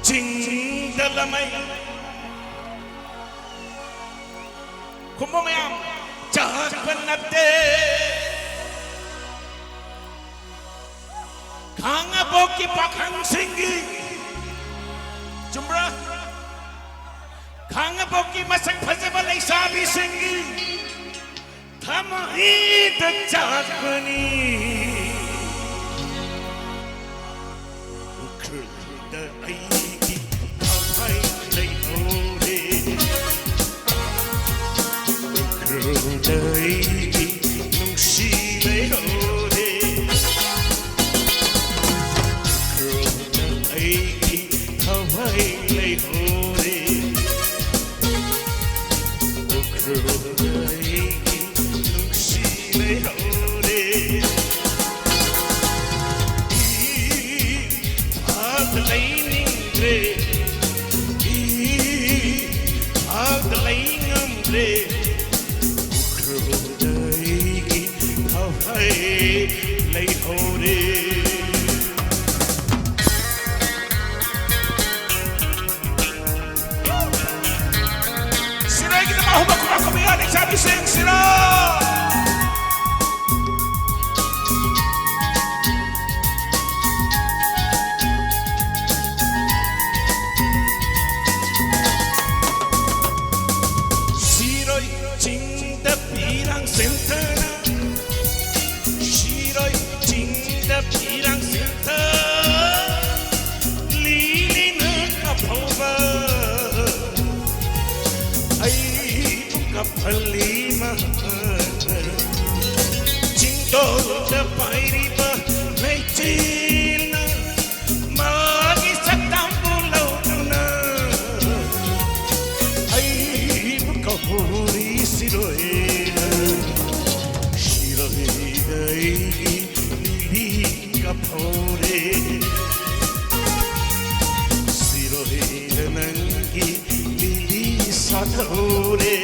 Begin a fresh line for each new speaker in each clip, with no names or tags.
Dalamay Kumongyam Jagpanate Kanga Boki Pakang Singi Jumbra Kanga Boki Masang Pazabalay Sabi Singi Tamahi the Jagpani The Aiki Kawai Lay Hore The Aiki Nungshi Lay Hore The Aiki Kawai Lay Hore The Aiki Nungshi Lay Hore The lightning gray, the lightning gray, Ukrodai, Kawai, lay hore. Sira kita mahu berkurang kebiayaan yang sabi sing sira. Sentana Shiroi Jinda Pirang Senta Lilina Kapova Ai Kapalima Jindo Da Pairiba Meitina Magi Satambulau Ai Kapuri Siroi Lili Kapore Siroi Nangi Lili Satore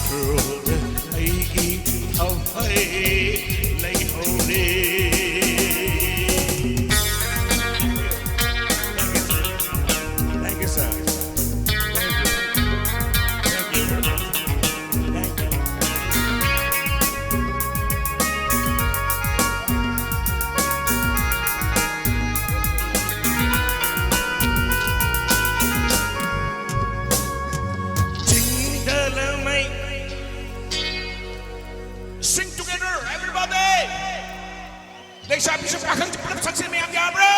Kura Aigi Kawai Lay Hore Thank you, sir. Sing together, everybody! Nagsabi sa kakang tipulap saksi may ang Yabro!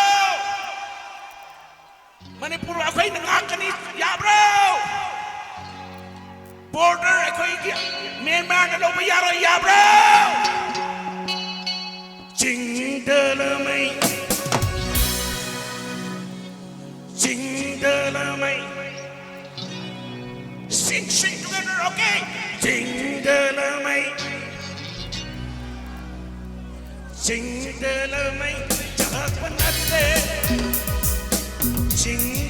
Manipuro ako'y nangakanit, Yabro! Border ako'y Myanmar na lumayaro, Yabro! Ching dalamay Ching dalamay Sing together, okay? Ching dalamay Dalamay Jagpanate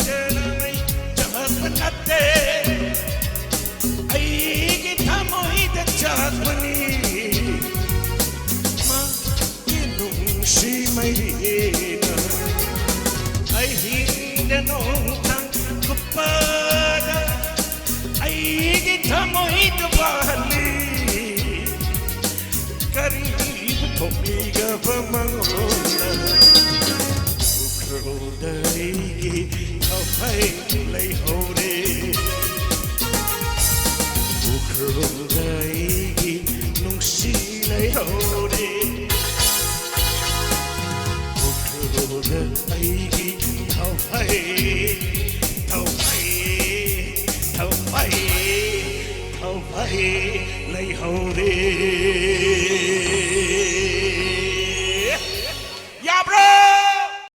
Dalamay Jagpanate Ay kita mo ida Jagpani Ma inung si Mayrina Ay hindi nung tang kupada Ay kita mo ida Bali Tomiga pamangola Ukrodai Kawai lay hore Ukrodai Nungsi lay hore Ukrodai Kawai lay hore Yeah, bro!